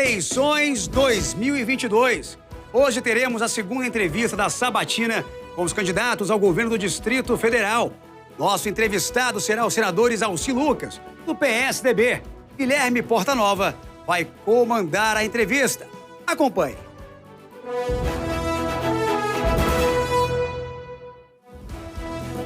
Eleições 2022. Hoje teremos a segunda entrevista da Sabatina com os candidatos ao governo do Distrito Federal. Nosso entrevistado será o senador Exalci Lucas, do PSDB. Guilherme Portanova vai comandar a entrevista. Acompanhe.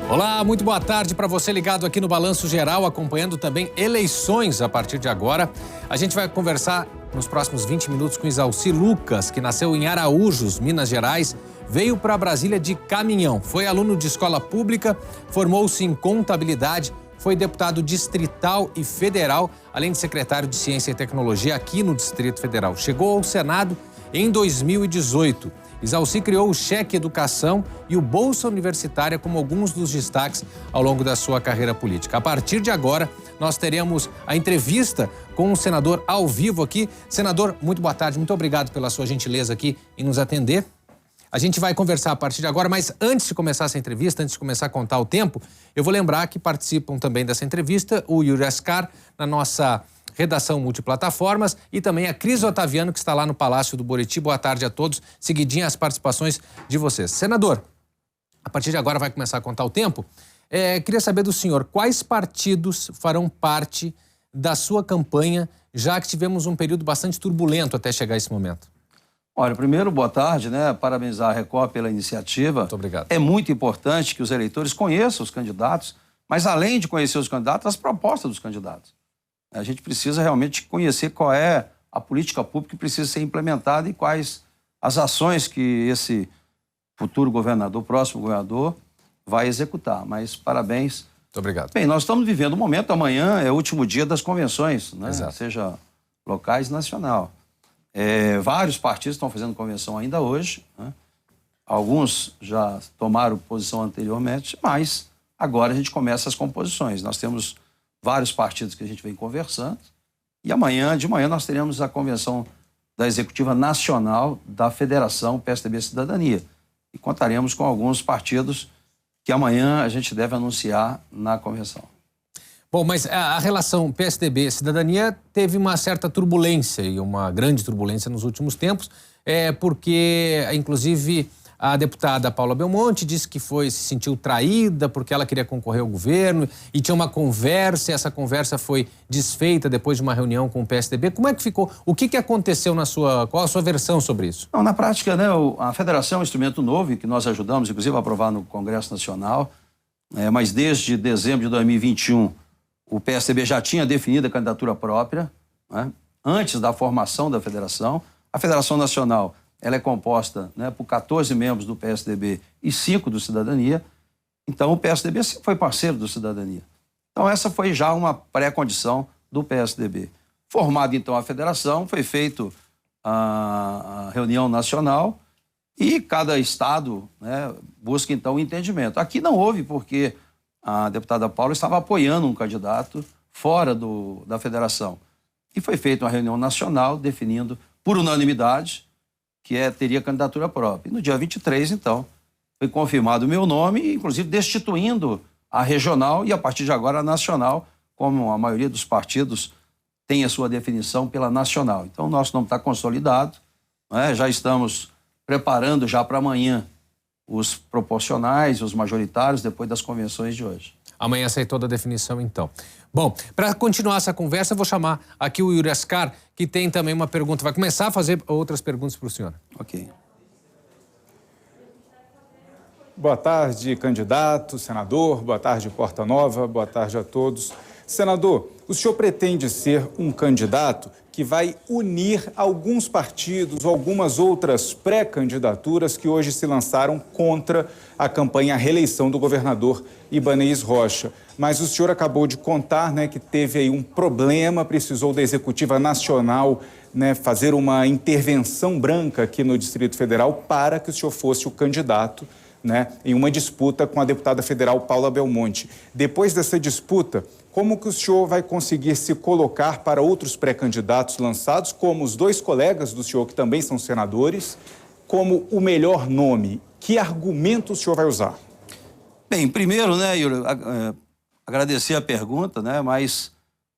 Olá, muito boa tarde para você ligado aqui no Balanço Geral, acompanhando também eleições a partir de agora. A gente vai conversar nos próximos 20 minutos com Exalci Lucas, que nasceu em Araújos, Minas Gerais, veio para Brasília de caminhão, foi aluno de escola pública, formou-se em contabilidade, foi deputado distrital e federal, além de secretário de Ciência e Tecnologia aqui no Distrito Federal. Chegou ao Senado em 2018. Exalci criou o Cheque Educação e o Bolsa Universitária como alguns dos destaques ao longo da sua carreira política. A partir de agora, nós teremos a entrevista com o senador ao vivo aqui. Senador, muito boa tarde, muito obrigado pela sua gentileza aqui em nos atender. A gente vai conversar a partir de agora, mas antes de começar essa entrevista, antes de começar a contar o tempo, eu vou lembrar que participam também dessa entrevista o Yuri Ascar, na nossa redação multiplataformas, e também a Cris Otaviano, que está lá no Palácio do Buriti. Boa tarde a todos. Seguidinha as participações de vocês. Senador, a partir de agora vai começar a contar o tempo. Queria saber do senhor, quais partidos farão parte da sua campanha, já que tivemos um período bastante turbulento até chegar a esse momento? Olha, primeiro, boa tarde, né? Parabenizar a Record pela iniciativa. Muito obrigado. É muito importante que os eleitores conheçam os candidatos, mas além de conhecer os candidatos, as propostas dos candidatos. A gente precisa realmente conhecer qual é a política pública que precisa ser implementada e quais as ações que esse futuro governador, próximo governador, vai executar. Mas parabéns. Muito obrigado. Bem, nós estamos vivendo um momento, amanhã é o último dia das convenções, né? Exato. Seja locais e nacional. Vários partidos estão fazendo convenção ainda hoje, né? Alguns já tomaram posição anteriormente, mas agora a gente começa as composições. Nós temos vários partidos que a gente vem conversando, e amanhã, de manhã, nós teremos a convenção da Executiva Nacional da Federação PSDB Cidadania, e contaremos com alguns partidos que amanhã a gente deve anunciar na convenção. Bom, mas a relação PSDB-Cidadania teve uma certa turbulência, e uma grande turbulência nos últimos tempos, porque, inclusive, a deputada Paula Belmonte disse que se sentiu traída porque ela queria concorrer ao governo e tinha uma conversa, e essa conversa foi desfeita depois de uma reunião com o PSDB. Como é que ficou? O que aconteceu qual a sua versão sobre isso? Não, na prática, né, a federação é um instrumento novo que nós ajudamos, inclusive, a aprovar no Congresso Nacional, mas desde dezembro de 2021, o PSDB já tinha definido a candidatura própria, né, antes da formação da federação. A Federação Nacional ela é composta, né, por 14 membros do PSDB e 5 do Cidadania. Então, o PSDB sempre foi parceiro do Cidadania. Então, essa foi já uma pré-condição do PSDB. Formada, então, a federação, foi feita a reunião nacional e cada estado, né, busca, então, o entendimento. Aqui não houve, porque a deputada Paula estava apoiando um candidato fora da federação. E foi feita uma reunião nacional definindo, por unanimidade, que teria candidatura própria. E no dia 23, então, foi confirmado o meu nome, inclusive destituindo a regional e, a partir de agora, a nacional, como a maioria dos partidos tem a sua definição pela nacional. Então, o nosso nome está consolidado, né? Já estamos preparando já para amanhã os proporcionais, os majoritários, depois das convenções de hoje. Amanhã sai toda a definição, então. Bom, para continuar essa conversa, eu vou chamar aqui o Yuri Ascar, que tem também uma pergunta. Vai começar a fazer outras perguntas para o senhor. Ok. Boa tarde, candidato, senador. Boa tarde, Portanova. Boa tarde a todos. Senador, o senhor pretende ser um candidato que vai unir alguns partidos, algumas outras pré-candidaturas que hoje se lançaram contra a campanha à reeleição do governador Ibanez Rocha. Mas o senhor acabou de contar, né, que teve aí um problema, precisou da Executiva Nacional, né, fazer uma intervenção branca aqui no Distrito Federal para que o senhor fosse o candidato, né, em uma disputa com a deputada federal Paula Belmonte. Depois dessa disputa, como que o senhor vai conseguir se colocar para outros pré-candidatos lançados, como os dois colegas do senhor, que também são senadores, como o melhor nome? Que argumento o senhor vai usar? Bem, primeiro, né, Yuri, agradecer a pergunta, né, mas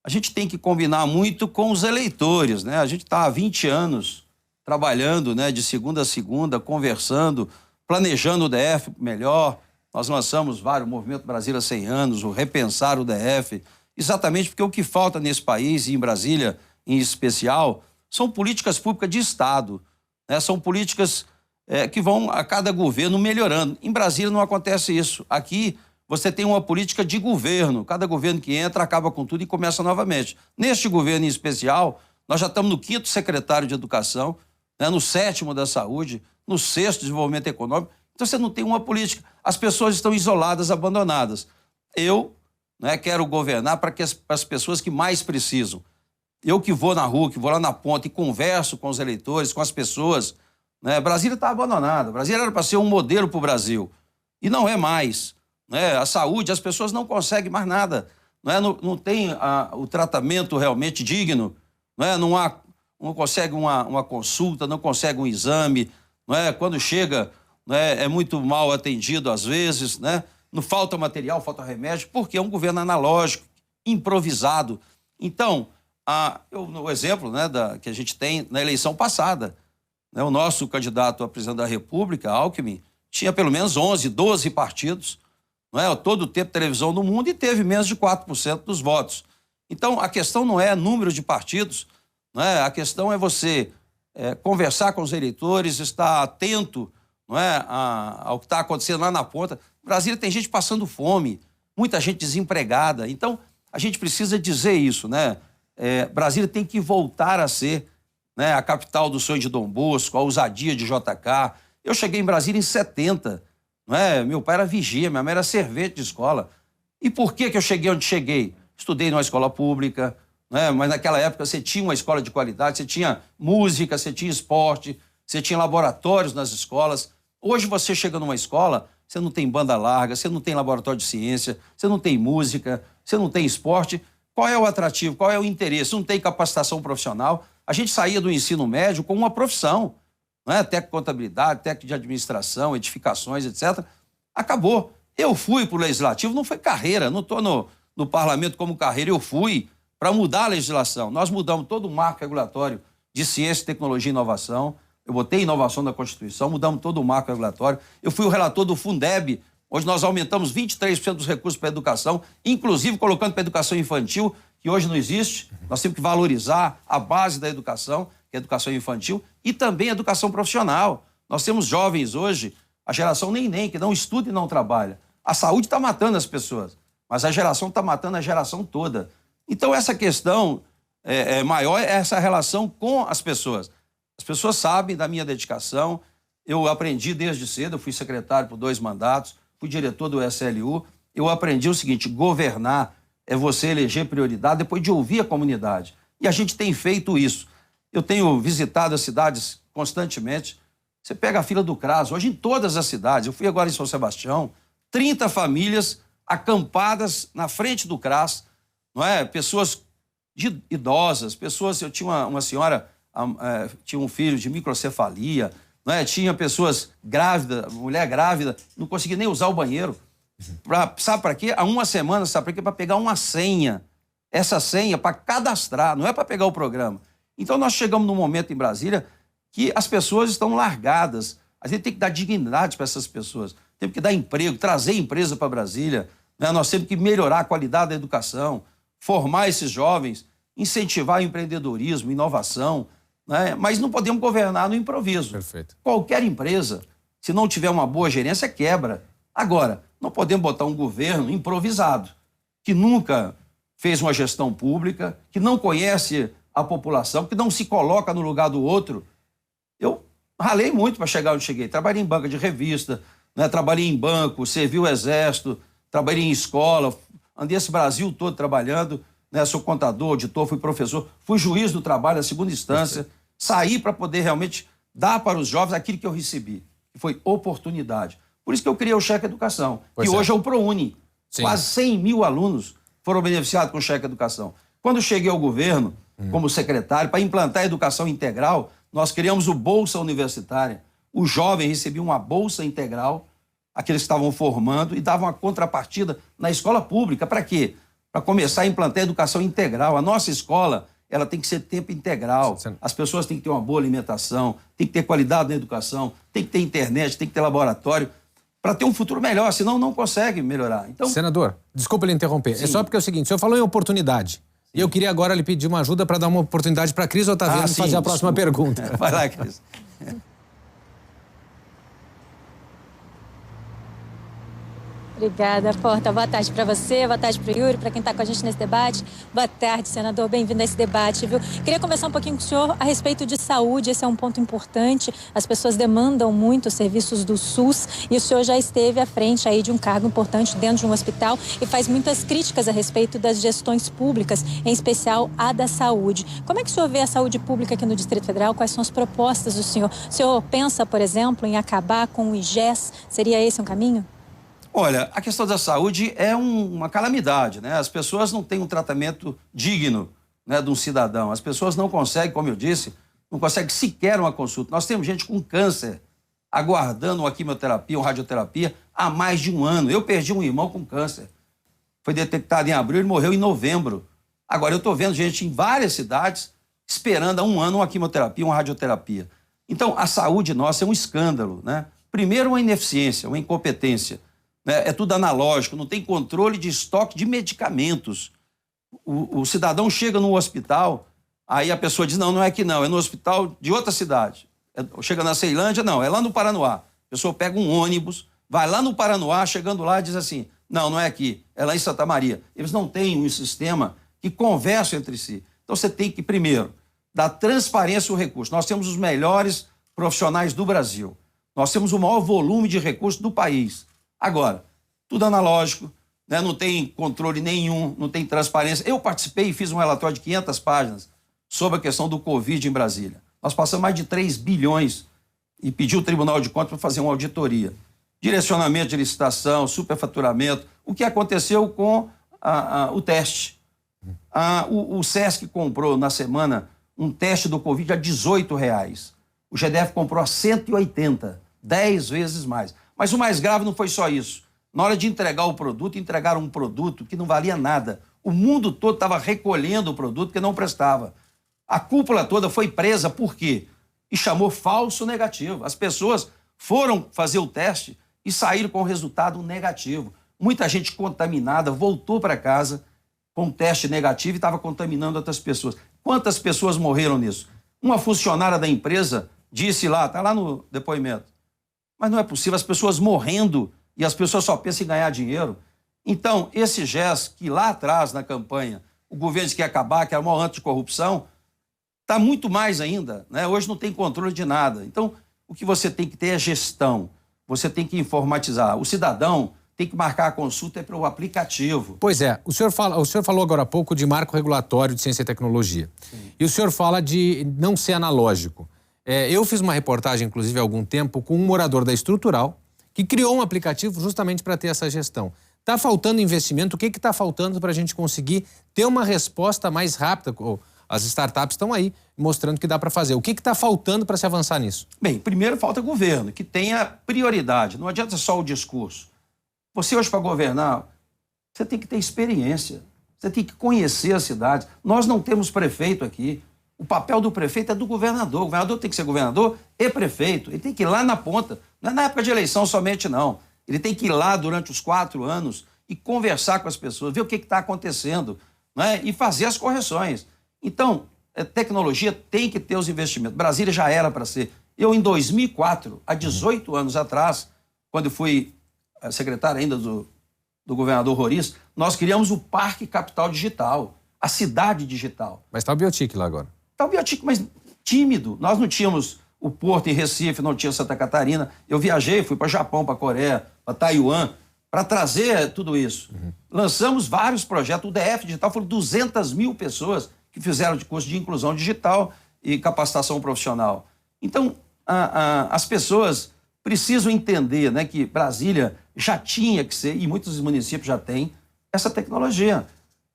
a gente tem que combinar muito com os eleitores, né? A gente está há 20 anos trabalhando, né, de segunda a segunda, conversando, planejando o DF melhor. Nós lançamos vários, o Movimento Brasília 100 anos, o Repensar o DF, exatamente porque o que falta nesse país, e em Brasília em especial, são políticas públicas de Estado, né? São políticas que vão a cada governo melhorando. Em Brasília não acontece isso. Aqui você tem uma política de governo. Cada governo que entra acaba com tudo e começa novamente. Neste governo em especial, nós já estamos no 5º secretário de Educação, né, no 7º da Saúde, no 6º Desenvolvimento Econômico. Então você não tem uma política. As pessoas estão isoladas, abandonadas. Eu, né, quero governar para as pessoas que mais precisam. Eu que vou na rua, que vou lá na ponta e converso com os eleitores, com as pessoas, né? Brasília está abandonada. Brasília era para ser um modelo para o Brasil. E não é mais. Né? A saúde, as pessoas não conseguem mais nada. Não tem o tratamento realmente digno. Não consegue uma consulta, não consegue um exame. Quando chega, é muito mal atendido às vezes. Não falta material, falta remédio, porque é um governo analógico, improvisado. Então, o exemplo que a gente tem na eleição passada, o nosso candidato a presidente da República, Alckmin, tinha pelo menos 11, 12 partidos, todo o tempo de televisão no mundo, e teve menos de 4% dos votos. Então, a questão não é número de partidos, a questão é você conversar com os eleitores, estar atento ao que está acontecendo lá na ponta. Brasília tem gente passando fome, muita gente desempregada. Então, a gente precisa dizer isso, Brasília tem que voltar a ser a capital do sonho de Dom Bosco, a ousadia de JK. Eu cheguei em Brasília em 70, meu pai era vigia, minha mãe era servente de escola. E por que eu cheguei onde cheguei? Estudei numa escola pública, mas naquela época você tinha uma escola de qualidade, você tinha música, você tinha esporte, você tinha laboratórios nas escolas. Hoje você chega numa escola, você não tem banda larga, você não tem laboratório de ciência, você não tem música, você não tem esporte. Qual é o atrativo? Qual é o interesse? Não tem capacitação profissional. A gente saía do ensino médio com uma profissão, técnico de contabilidade, técnico de administração, edificações, etc. Acabou. Eu fui para o legislativo, não foi carreira, não estou no parlamento como carreira, eu fui para mudar a legislação. Nós mudamos todo o marco regulatório de ciência, tecnologia e inovação. Eu botei inovação na Constituição, mudamos todo o marco regulatório. Eu fui o relator do Fundeb, onde nós aumentamos 23% dos recursos para a educação, inclusive colocando para a educação infantil, que hoje não existe. Nós temos que valorizar a base da educação, que é a educação infantil, e também a educação profissional. Nós temos jovens hoje, a geração neném, que não estuda e não trabalha. A saúde está matando as pessoas, mas a geração está matando a geração toda. Então, essa questão maior é essa relação com as pessoas. As pessoas sabem da minha dedicação. Eu aprendi desde cedo, eu fui secretário por 2 mandatos, fui diretor do SLU. Eu aprendi o seguinte: governar é você eleger prioridade depois de ouvir a comunidade. E a gente tem feito isso. Eu tenho visitado as cidades constantemente. Você pega a fila do CRAS, hoje em todas as cidades. Eu fui agora em São Sebastião, 30 famílias acampadas na frente do CRAS, pessoas idosas, pessoas... Eu tinha uma senhora, tinha um filho de microcefalia, tinha pessoas grávidas, mulher grávida, não conseguia nem usar o banheiro. Sabe para quê? Há uma semana, sabe para quê? Para pegar uma senha. Essa senha para cadastrar, não é para pegar o programa. Então nós chegamos num momento em Brasília que as pessoas estão largadas. A gente tem que dar dignidade para essas pessoas. Temos que dar emprego, trazer empresa para Brasília. Nós temos que melhorar a qualidade da educação, formar esses jovens, incentivar o empreendedorismo, inovação, mas não podemos governar no improviso. Perfeito. Qualquer empresa, se não tiver uma boa gerência, quebra. Agora, não podemos botar um governo improvisado, que nunca fez uma gestão pública, que não conhece a população, que não se coloca no lugar do outro. Eu ralei muito para chegar onde cheguei. Trabalhei em banca de revista, trabalhei em banco, servi o Exército, trabalhei em escola, andei esse Brasil todo trabalhando, sou contador, auditor, fui professor, fui juiz do trabalho na segunda instância, saí para poder realmente dar para os jovens aquilo que eu recebi, que foi oportunidade. Por isso que eu criei o Cheque Educação, que hoje é o ProUni. Sim. Quase 100 mil alunos foram beneficiados com o Cheque Educação. Quando cheguei ao governo, como secretário, para implantar a educação integral, nós criamos o Bolsa Universitária. O jovem recebia uma bolsa integral, aqueles que estavam formando, e davam uma contrapartida na escola pública. Para quê? para começar a implantar a educação integral. A nossa escola, ela tem que ser tempo integral. As pessoas têm que ter uma boa alimentação, tem que ter qualidade na educação, tem que ter internet, tem que ter laboratório, para ter um futuro melhor, senão não consegue melhorar. Então, senador, desculpa lhe interromper. sim. É só porque é o seguinte, o senhor falou em oportunidade. E eu queria agora lhe pedir uma ajuda para dar uma oportunidade para a Cris Otaviano fazer a próxima pergunta. Vai lá, Cris. Obrigada, Porta. Boa tarde para você, boa tarde para o Yuri, para quem está com a gente nesse debate. Boa tarde, senador. Bem-vindo a esse debate, viu? Queria começar um pouquinho com o senhor a respeito de saúde. Esse é um ponto importante. As pessoas demandam muito os serviços do SUS e o senhor já esteve à frente aí de um cargo importante dentro de um hospital e faz muitas críticas a respeito das gestões públicas, em especial a da saúde. Como é que o senhor vê a saúde pública aqui no Distrito Federal? Quais são as propostas do senhor? O senhor pensa, por exemplo, em acabar com o IGES? Seria esse um caminho? Olha, a questão da saúde é uma calamidade, né? As pessoas não têm um tratamento digno, né, de um cidadão. As pessoas não conseguem, como eu disse, não conseguem sequer uma consulta. Nós temos gente com câncer aguardando uma quimioterapia, uma radioterapia há mais de um ano. Eu perdi um irmão com câncer. Foi detectado em abril e morreu em novembro. Agora, eu estou vendo gente em várias cidades esperando há um ano uma quimioterapia, uma radioterapia. Então, a saúde nossa é um escândalo, né? Primeiro, uma ineficiência, uma incompetência. É tudo analógico, não tem controle de estoque de medicamentos. O cidadão chega num hospital, aí a pessoa diz, não é aqui não, é no hospital de outra cidade. Chega na Ceilândia, não, é lá no Paranoá. A pessoa pega um ônibus, vai lá no Paranoá, chegando lá diz assim, não é aqui, é lá em Santa Maria. Eles não têm um sistema que conversa entre si. Então você tem que, primeiro, dar transparência ao recurso. Nós temos os melhores profissionais do Brasil. Nós temos o maior volume de recursos do país. Agora, tudo analógico, né? Não tem controle nenhum, não tem transparência. Eu participei e fiz um relatório de 500 páginas sobre a questão do Covid em Brasília. Nós passamos mais de 3 bilhões e pedi o Tribunal de Contas para fazer uma auditoria. Direcionamento de licitação, superfaturamento, o que aconteceu com o teste. O SESC comprou na semana um teste do Covid a R$18. O GDF comprou a 180, 10 vezes mais. Mas o mais grave não foi só isso. Na hora de entregar o produto, entregaram um produto que não valia nada. O mundo todo estava recolhendo o produto que não prestava. A cúpula toda foi presa por quê? E chamou falso negativo. As pessoas foram fazer o teste e saíram com o resultado negativo. Muita gente contaminada voltou para casa com um teste negativo e estava contaminando outras pessoas. Quantas pessoas morreram nisso? Uma funcionária da empresa disse lá, está lá no depoimento, mas não é possível, as pessoas morrendo e as pessoas só pensam em ganhar dinheiro. Então, esse GES, que lá atrás, na campanha, o governo disse que ia acabar, que era o maior anticorrupção, está muito mais ainda, né? Hoje não tem controle de nada. Então, o que você tem que ter é gestão. Você tem que informatizar. O cidadão tem que marcar a consulta pelo aplicativo. Pois é, o senhor falou agora há pouco de marco regulatório de ciência e tecnologia. Sim. E o senhor fala de não ser analógico. Eu fiz uma reportagem, inclusive, há algum tempo, com um morador da Estrutural, que criou um aplicativo justamente para ter essa gestão. Está faltando investimento? O que está faltando para a gente conseguir ter uma resposta mais rápida? As startups estão aí mostrando que dá para fazer. O que está faltando para se avançar nisso? Bem, primeiro falta governo, que tenha prioridade. Não adianta só o discurso. Você hoje, para governar, você tem que ter experiência. Você tem que conhecer as cidades. Nós não temos prefeito aqui. O papel do prefeito é do governador. O governador tem que ser governador e prefeito. Ele tem que ir lá na ponta. Não é na época de eleição somente, não. Ele tem que ir lá durante os 4 anos e conversar com as pessoas, ver o que está acontecendo, né? E fazer as correções. Então, tecnologia tem que ter os investimentos. Brasília já era para ser. Eu, em 2004, há 18 anos atrás, quando fui secretário ainda do governador Roriz, nós criamos o Parque Capital Digital, a cidade digital. Mas está o Biotic lá agora. Está o Biotic, mas tímido. Nós não tínhamos o Porto em Recife, não tinha Santa Catarina. Eu viajei, fui para Japão, para Coreia, para Taiwan, para trazer tudo isso. Lançamos vários projetos. O DF Digital foram 200 mil pessoas que fizeram de curso de inclusão digital e capacitação profissional. Então, as pessoas precisam entender, né, que Brasília já tinha que ser, e muitos municípios já têm, essa tecnologia.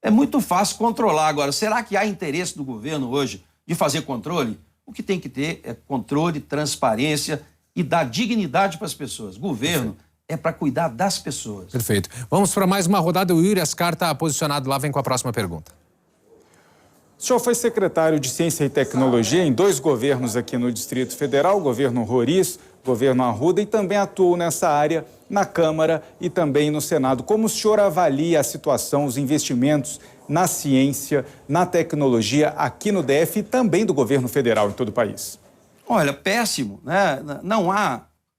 É muito fácil controlar. Agora, será que há interesse do governo hoje de fazer controle? O que tem que ter é controle, transparência e dar dignidade para as pessoas. Governo é para cuidar das pessoas. Perfeito. Vamos para mais uma rodada. O Yuri Ascar está posicionado lá, vem com a próxima pergunta. O senhor foi secretário de Ciência e Tecnologia em 2 governos aqui no Distrito Federal, o governo Roriz, governo Arruda, e também atuou nessa área na Câmara e também no Senado. Como o senhor avalia a situação, os investimentos na ciência, na tecnologia aqui no DF e também do governo federal em todo o país? Olha, péssimo, né?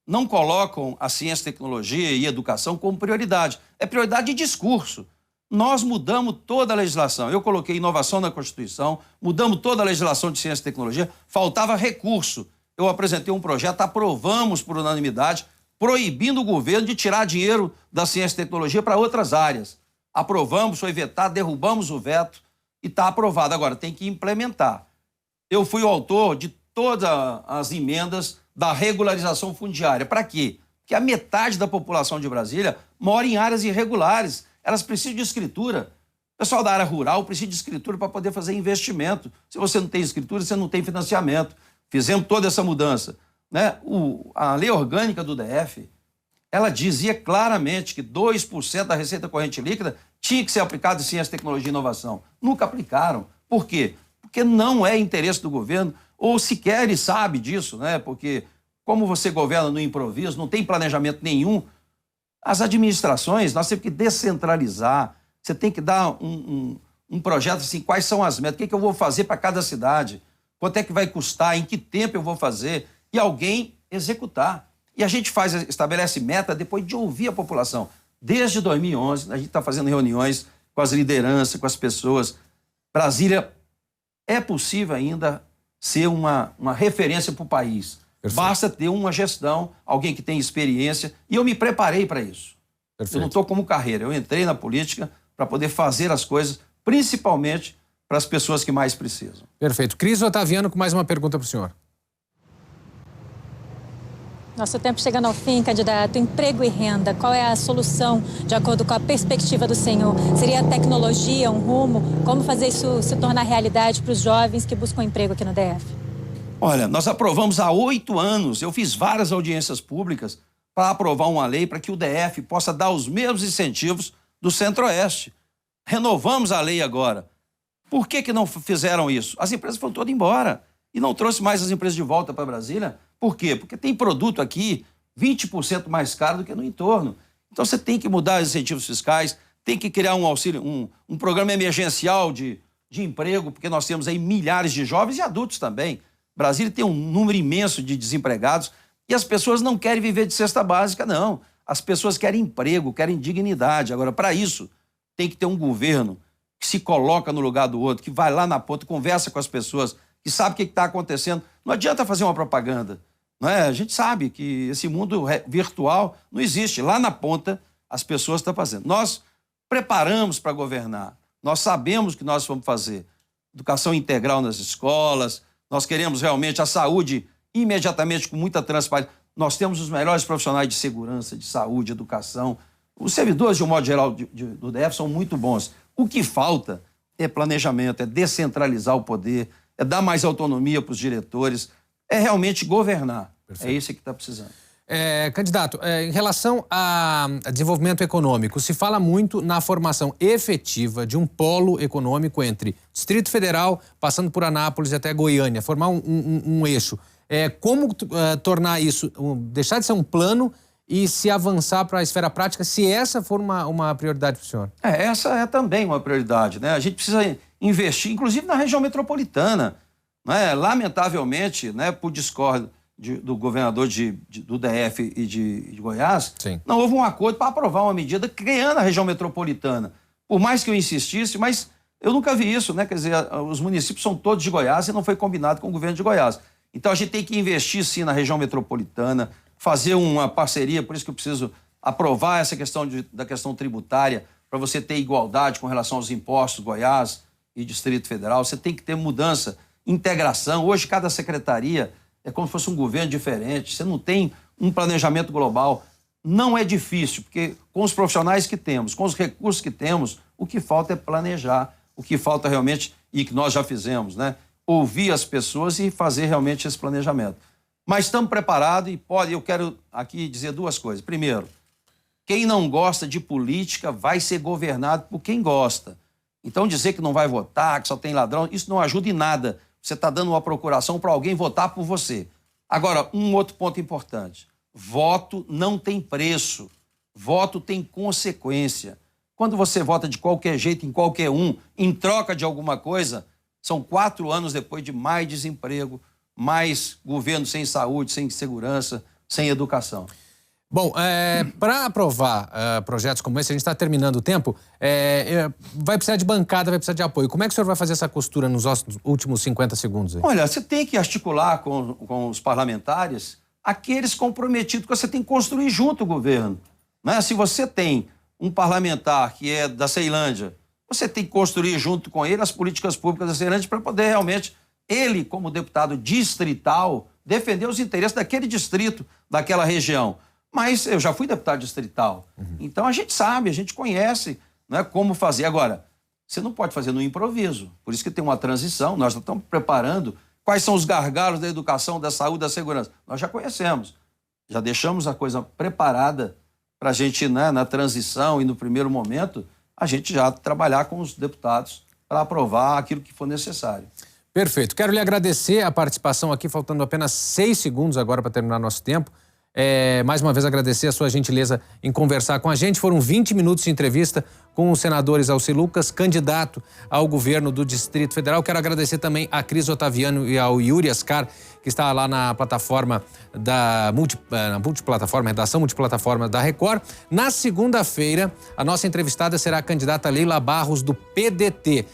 Não colocam a ciência, tecnologia e educação como prioridade. É prioridade de discurso. Nós mudamos toda a legislação. Eu coloquei inovação na Constituição, mudamos toda a legislação de ciência e tecnologia, faltava recurso. Eu apresentei um projeto, aprovamos por unanimidade, proibindo o governo de tirar dinheiro da ciência e tecnologia para outras áreas. Aprovamos, foi vetado, derrubamos o veto e está aprovado. Agora, tem que implementar. Eu fui o autor de todas as emendas da regularização fundiária. Para quê? Porque a metade da população de Brasília mora em áreas irregulares. Elas precisam de escritura. O pessoal da área rural precisa de escritura para poder fazer investimento. Se você não tem escritura, você não tem financiamento. Fizemos toda essa mudança, né? A lei orgânica do DF, ela dizia claramente que 2% da receita corrente líquida tinha que ser aplicado em ciência, tecnologia e inovação. Nunca aplicaram. Por quê? Porque não é interesse do governo, ou sequer ele sabe disso, né? Porque como você governa no improviso, não tem planejamento nenhum. As administrações, nós temos que descentralizar. Você tem que dar um projeto assim, quais são as metas, o que eu vou fazer para cada cidade, quanto é que vai custar, em que tempo eu vou fazer, e alguém executar. E a gente estabelece meta depois de ouvir a população. Desde 2011, a gente está fazendo reuniões com as lideranças, com as pessoas. Brasília é possível ainda ser uma referência para o país. Perfeito. Basta ter uma gestão, alguém que tem experiência, e eu me preparei para isso. Perfeito. Eu não estou como carreira, eu entrei na política para poder fazer as coisas, principalmente para as pessoas que mais precisam. Perfeito. Cris Otaviano com mais uma pergunta para o senhor. Nosso tempo chegando ao fim, candidato. Emprego e renda, qual é a solução de acordo com a perspectiva do senhor? Seria a tecnologia, um rumo? Como fazer isso se tornar realidade para os jovens que buscam emprego aqui no DF? Olha, nós aprovamos há 8 anos, eu fiz várias audiências públicas para aprovar uma lei para que o DF possa dar os mesmos incentivos do Centro-Oeste. Renovamos a lei agora. Por que não fizeram isso? As empresas foram todas embora e não trouxe mais as empresas de volta para Brasília. Por quê? Porque tem produto aqui 20% mais caro do que no entorno. Então você tem que mudar os incentivos fiscais, tem que criar um auxílio, um programa emergencial de emprego, porque nós temos aí milhares de jovens e adultos também. Brasília tem um número imenso de desempregados e as pessoas não querem viver de cesta básica, não. As pessoas querem emprego, querem dignidade. Agora, para isso, tem que ter um governo que se coloca no lugar do outro, que vai lá na ponta, conversa com as pessoas, que sabe o que está acontecendo. Não adianta fazer uma propaganda, não é? A gente sabe que esse mundo virtual não existe. Lá na ponta, as pessoas estão fazendo. Nós preparamos para governar. Nós sabemos o que nós vamos fazer. Educação integral nas escolas. Nós queremos realmente a saúde imediatamente com muita transparência. Nós temos os melhores profissionais de segurança, de saúde, educação. Os servidores, de um modo geral, do DF são muito bons. O que falta é planejamento, é descentralizar o poder, é dar mais autonomia para os diretores, é realmente governar. Perfeito. É isso que está precisando. Candidato, em relação a desenvolvimento econômico, se fala muito na formação efetiva de um polo econômico entre Distrito Federal, passando por Anápolis até Goiânia, formar um eixo. Como tornar isso, deixar de ser um plano e se avançar para a esfera prática, se essa for uma prioridade para o senhor? Essa é também uma prioridade, né? A gente precisa investir, inclusive na região metropolitana. Né? Lamentavelmente, né, por discórdia do governador do DF e de Goiás, sim, não houve um acordo para aprovar uma medida criando a região metropolitana. Por mais que eu insistisse, mas eu nunca vi isso, né? Quer dizer, os municípios são todos de Goiás e não foi combinado com o governo de Goiás. Então a gente tem que investir sim na região metropolitana, fazer uma parceria, por isso que eu preciso aprovar essa questão da questão tributária, para você ter igualdade com relação aos impostos, Goiás e Distrito Federal. Você tem que ter mudança, integração. Hoje cada secretaria é como se fosse um governo diferente, você não tem um planejamento global. Não é difícil, porque com os profissionais que temos, com os recursos que temos, o que falta é planejar, o que falta realmente, e que nós já fizemos, né? Ouvir as pessoas e fazer realmente esse planejamento. Mas estamos preparados e eu quero aqui dizer duas coisas. Primeiro, Quem não gosta de política vai ser governado por quem gosta. Então dizer que não vai votar, que só tem ladrão, isso não ajuda em nada. Você está dando uma procuração para alguém votar por você. Agora, um outro ponto importante. Voto não tem preço. Voto tem consequência. Quando você vota de qualquer jeito, em qualquer um, em troca de alguma coisa, são 4 anos depois de mais desemprego, mais governo sem saúde, sem segurança, sem educação. Bom, para aprovar projetos como esse, a gente está terminando o tempo, vai precisar de bancada, vai precisar de apoio. Como é que o senhor vai fazer essa costura nos últimos 50 segundos aí? Olha, você tem que articular com os parlamentares aqueles comprometidos que você tem que construir junto o governo. Né? Se você tem um parlamentar que é da Ceilândia, você tem que construir junto com ele as políticas públicas da Ceilândia para poder realmente, ele, como deputado distrital, defender os interesses daquele distrito, daquela região. Mas eu já fui deputado distrital. Então a gente sabe, a gente conhece, né, como fazer. Agora, você não pode fazer no improviso. Por isso que tem uma transição. Nós estamos preparando quais são os gargalos da educação, da saúde, da segurança. Nós já conhecemos. Já deixamos a coisa preparada para a gente, né, na transição e no primeiro momento, a gente já trabalhar com os deputados para aprovar aquilo que for necessário. Perfeito. Quero lhe agradecer a participação aqui, faltando apenas 6 segundos agora para terminar nosso tempo. Mais uma vez agradecer a sua gentileza em conversar com a gente. Foram 20 minutos de entrevista com o senador Exauci Lucas, candidato ao governo do Distrito Federal. Quero agradecer também a Cris Otaviano e ao Yuri Ascar, que está lá na plataforma da redação multiplataforma da Record. Na segunda-feira, a nossa entrevistada será a candidata Leila Barros, do PDT.